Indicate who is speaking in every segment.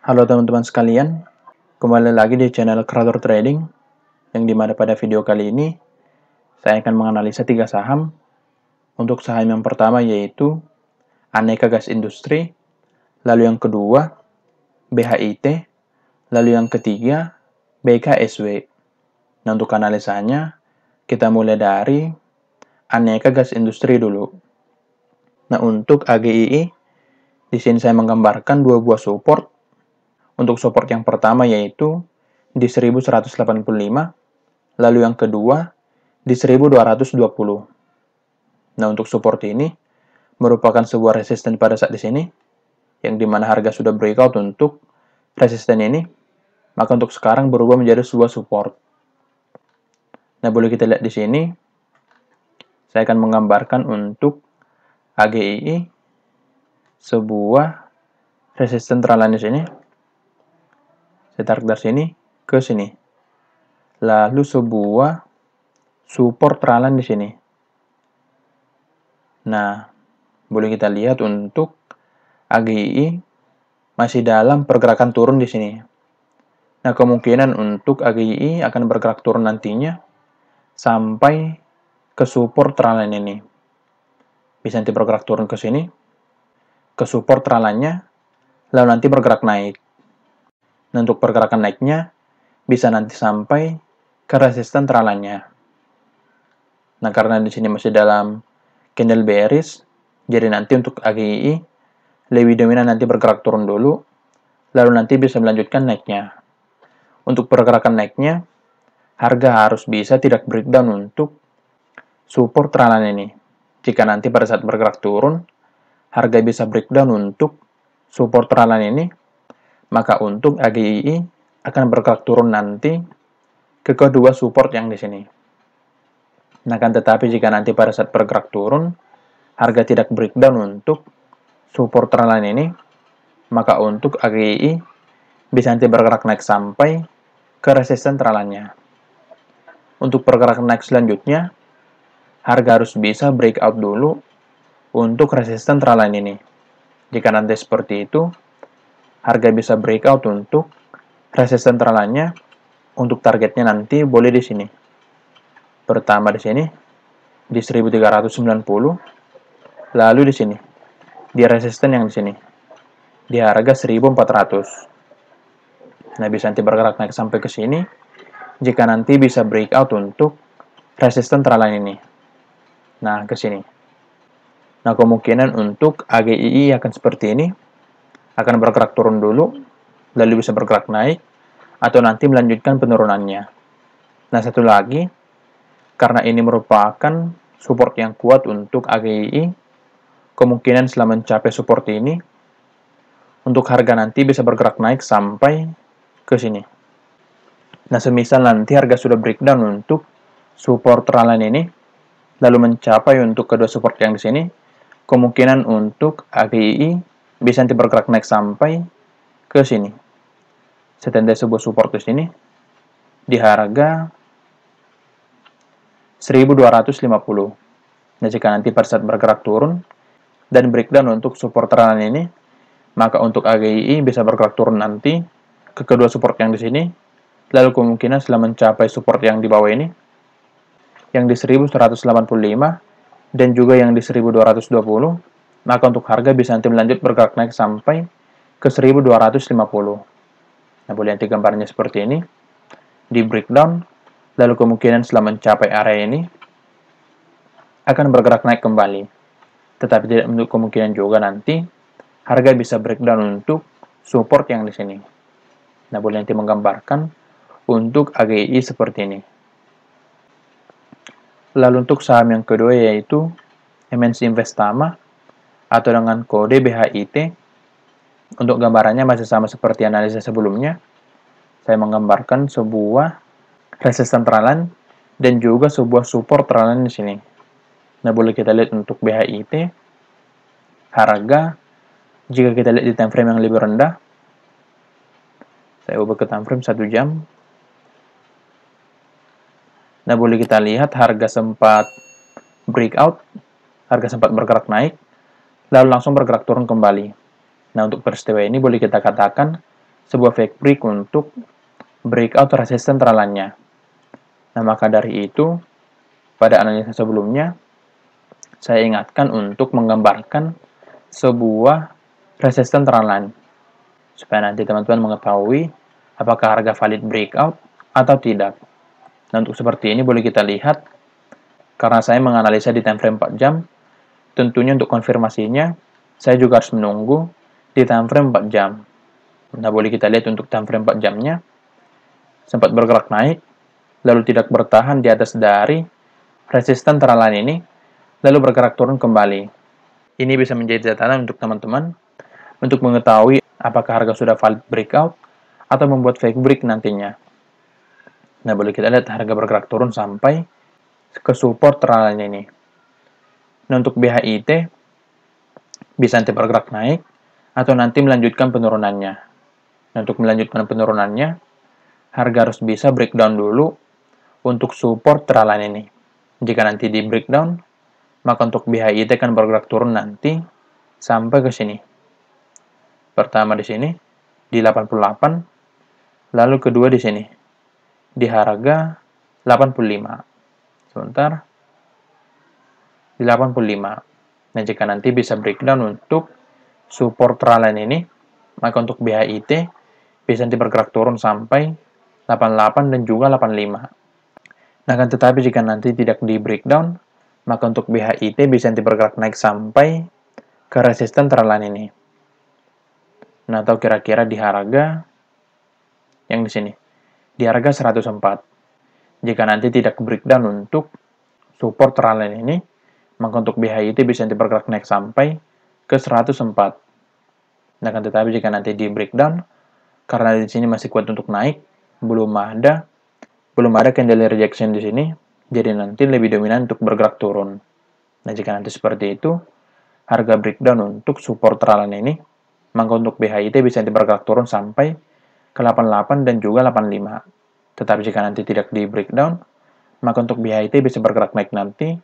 Speaker 1: Halo teman-teman sekalian, kembali lagi di channel Creator Trading, yang dimana pada video kali ini, saya akan menganalisa 3 saham. Untuk saham yang pertama yaitu Aneka Gas Industri, lalu yang kedua BHIT, lalu yang ketiga BKSW. Nah, untuk analisanya, kita mulai dari Aneka Gas Industri dulu. Nah, untuk AGII, di sini saya menggambarkan dua buah support. Untuk support yang pertama yaitu di 1185, lalu yang kedua di 1220. Nah, untuk support ini merupakan sebuah resisten pada saat di sini, yang dimana harga sudah breakout untuk resisten ini, maka untuk sekarang berubah menjadi sebuah support. Nah, boleh kita lihat di sini, saya akan menggambarkan untuk AGII sebuah resisten trendline di sini. Saya tarik dari sini ke sini. Lalu sebuah support trendline di sini. Nah, boleh kita lihat untuk AGII masih dalam pergerakan turun di sini. Nah, kemungkinan untuk AGII akan bergerak turun nantinya sampai ke support trendline ini. Bisa nanti bergerak turun ke sini, ke support trendline-nya, lalu nanti bergerak naik. Nah, untuk pergerakan naiknya bisa nanti sampai ke resisten trendline-nya. Nah, karena di sini masih dalam candle bearish, jadi nanti untuk AGII lebih dominan nanti bergerak turun dulu, lalu nanti bisa melanjutkan naiknya. Untuk pergerakan naiknya, harga harus bisa tidak breakdown untuk support trendline ini. Jika nanti pada saat bergerak turun, harga bisa breakdown untuk support trendline ini, maka untuk AGII akan bergerak turun nanti ke kedua support yang di sini. Nah, kan tetapi jika nanti pada saat bergerak turun, harga tidak breakdown untuk support trendline ini, maka untuk AGII bisa nanti bergerak naik sampai ke resisten trendline-nya. Untuk pergerakan naik selanjutnya, harga harus bisa breakout dulu untuk resisten trendline ini. Jika nanti seperti itu, harga bisa breakout untuk resisten trendline-nya. Untuk targetnya nanti boleh di sini. Pertama di sini di 1390, lalu di sini di resisten yang di sini di harga 1400. Nah, bisa nanti bergerak naik sampai ke sini jika nanti bisa breakout untuk resisten trendline ini. Nah, ke sini. Nah, kemungkinan untuk AGII akan seperti ini, akan bergerak turun dulu, lalu bisa bergerak naik, atau nanti melanjutkan penurunannya. Nah, satu lagi, karena ini merupakan support yang kuat untuk AGII, kemungkinan setelah mencapai support ini, untuk harga nanti bisa bergerak naik sampai ke sini. Nah, semisal nanti harga sudah breakdown untuk support trendline ini, lalu mencapai untuk kedua support yang di sini, kemungkinan untuk AGII bisa nanti bergerak naik sampai ke sini. Setanda sebuah support di sini di harga 1250. Nah, jika nanti pada saat bergerak turun dan breakdown untuk support trendline ini, maka untuk AGII bisa bergerak turun nanti ke kedua support yang di sini, lalu kemungkinan setelah mencapai support yang di bawah ini, yang di 1185 dan juga yang di 1220, maka untuk harga bisa nanti melanjut bergerak naik sampai ke 1250. Nah, boleh nanti gambarnya seperti ini, di breakdown, lalu kemungkinan setelah mencapai area ini, akan bergerak naik kembali. Tetapi tidak menutup kemungkinan juga nanti, harga bisa breakdown untuk support yang di sini. Nah, boleh nanti menggambarkan untuk AGII seperti ini. Lalu untuk saham yang kedua yaitu MNC Investama, atau dengan kode BHIT. Untuk gambarannya masih sama seperti analisa sebelumnya. Saya menggambarkan sebuah resisten trendline dan juga sebuah support trendline di sini. Nah, boleh kita lihat untuk BHIT, harga jika kita lihat di time frame yang lebih rendah, saya ubah ke time frame 1 jam. Nah, boleh kita lihat harga sempat breakout, harga sempat bergerak naik, lalu langsung bergerak turun kembali. Nah, untuk peristiwa ini boleh kita katakan sebuah fake break untuk breakout resisten trendline-nya. Nah, maka dari itu, pada analisa sebelumnya, saya ingatkan untuk menggambarkan sebuah resisten trendline, supaya nanti teman-teman mengetahui apakah harga valid breakout atau tidak. Nah, untuk seperti ini boleh kita lihat, karena saya menganalisa di time frame 4 jam, tentunya untuk konfirmasinya, saya juga harus menunggu di time frame 4 jam. Nah, boleh kita lihat untuk time frame 4 jamnya, sempat bergerak naik, lalu tidak bertahan di atas dari resisten trendline ini, lalu bergerak turun kembali. Ini bisa menjadi catatan untuk teman-teman, untuk mengetahui apakah harga sudah valid breakout, atau membuat fake break nantinya. Nah, boleh kita lihat harga bergerak turun sampai ke support trendline ini. Nah, untuk BHIT, bisa nanti bergerak naik, atau nanti melanjutkan penurunannya. Nah, untuk melanjutkan penurunannya, harga harus bisa breakdown dulu untuk support trendline ini. Jika nanti di breakdown, maka untuk BHIT akan bergerak turun nanti sampai ke sini. Pertama di sini, di 88, lalu kedua di sini, di harga 85. Sebentar, di 85. Nah, jika nanti bisa breakdown untuk support trendline ini, maka untuk BHIT bisa nanti bergerak turun sampai 88 dan juga 85. Nah, kan tetapi jika nanti tidak di breakdown, maka untuk BHIT bisa nanti bergerak naik sampai ke resisten trendline ini. Nah, atau kira-kira di harga yang di sini, di harga 104. Jika nanti tidak breakdown untuk support trendline ini, maka untuk BHIT bisa nanti bergerak naik sampai ke 104. Nah, kan tetapi jika nanti di breakdown, karena di sini masih kuat untuk naik, belum ada candle rejection di sini, jadi nanti lebih dominan untuk bergerak turun. Nah, jika nanti seperti itu, harga breakdown untuk support trendline ini, maka untuk BHIT bisa nanti bergerak turun sampai ke 88 dan juga 85. Tetapi jika nanti tidak di breakdown, maka untuk BHIT bisa bergerak naik nanti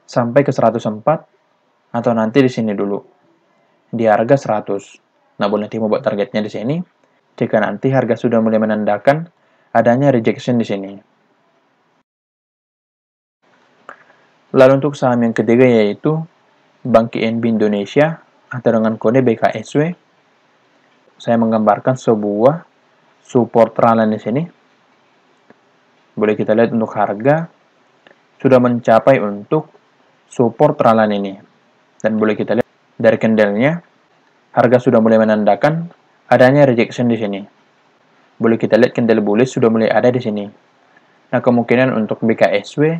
Speaker 1: sampai ke 104 atau nanti di sini dulu di harga 100. Nah, boleh nanti membuat targetnya di sini jika nanti harga sudah mulai menandakan adanya rejection di sini. Lalu untuk saham yang ketiga yaitu Bank INB Indonesia atau dengan kode BKSW. Saya menggambarkan sebuah support trendline di sini. Boleh kita lihat untuk harga sudah mencapai untuk support trendline ini. Dan boleh kita lihat dari candle-nya, harga sudah mulai menandakan adanya rejection di sini. Boleh kita lihat candle bullish sudah mulai ada di sini. Nah, kemungkinan untuk BKSW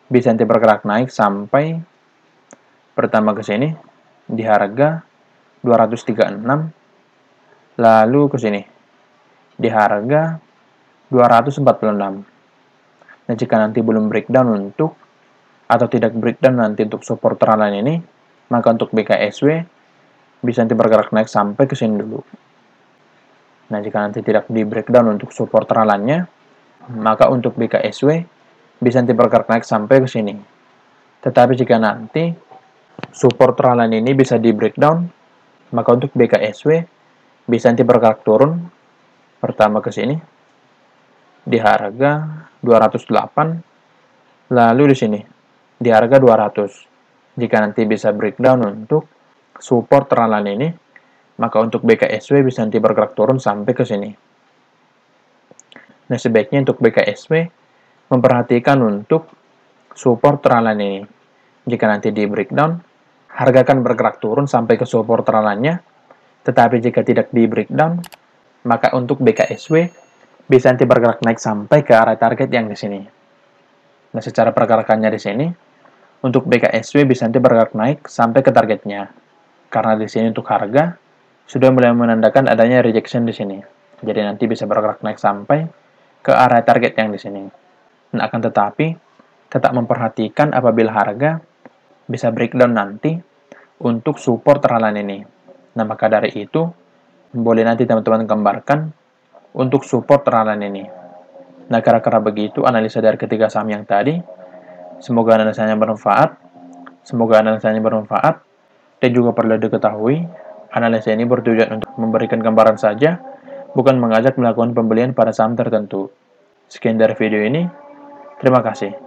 Speaker 1: bisa nanti bergerak naik sampai pertama ke sini di harga 236, lalu ke sini di harga 246. Nah, jika nanti belum breakdown untuk atau tidak breakdown nanti untuk support trendline ini, maka untuk BKSW bisa nanti bergerak naik sampai ke sini dulu. Nah, jika nanti tidak di breakdown untuk support trendline-nya, maka untuk BKSW bisa nanti bergerak naik sampai ke sini. Tetapi jika nanti support trendline ini bisa di breakdown, maka untuk BKSW bisa nanti bergerak turun pertama ke sini di harga 208, lalu di sini di harga 200. Jika nanti bisa breakdown untuk support trendline ini, maka untuk BKSW bisa nanti bergerak turun sampai ke sini. Nah, sebaiknya untuk BKSW memperhatikan untuk support trendline ini. Jika nanti di breakdown, harga akan bergerak turun sampai ke support trendline-nya, tetapi jika tidak di breakdown, maka untuk BKSW bisa nanti bergerak naik sampai ke area target yang di sini. Nah, secara pergerakannya di sini, untuk BKSW bisa nanti bergerak naik sampai ke targetnya. Karena di sini untuk harga sudah mulai menandakan adanya rejection di sini. Jadi nanti bisa bergerak naik sampai ke area target yang di sini. Nah, akan tetapi tetap memperhatikan apabila harga bisa breakdown nanti untuk support trendline ini. Nah, maka dari itu boleh nanti teman-teman gambarkan untuk support trendline ini. Nah, kira-kira begitu analisa dari ketiga saham yang tadi. Semoga analisanya bermanfaat dan juga perlu diketahui analisa ini bertujuan untuk memberikan gambaran saja, bukan mengajak melakukan pembelian pada saham tertentu. Sekian dari video ini, terima kasih.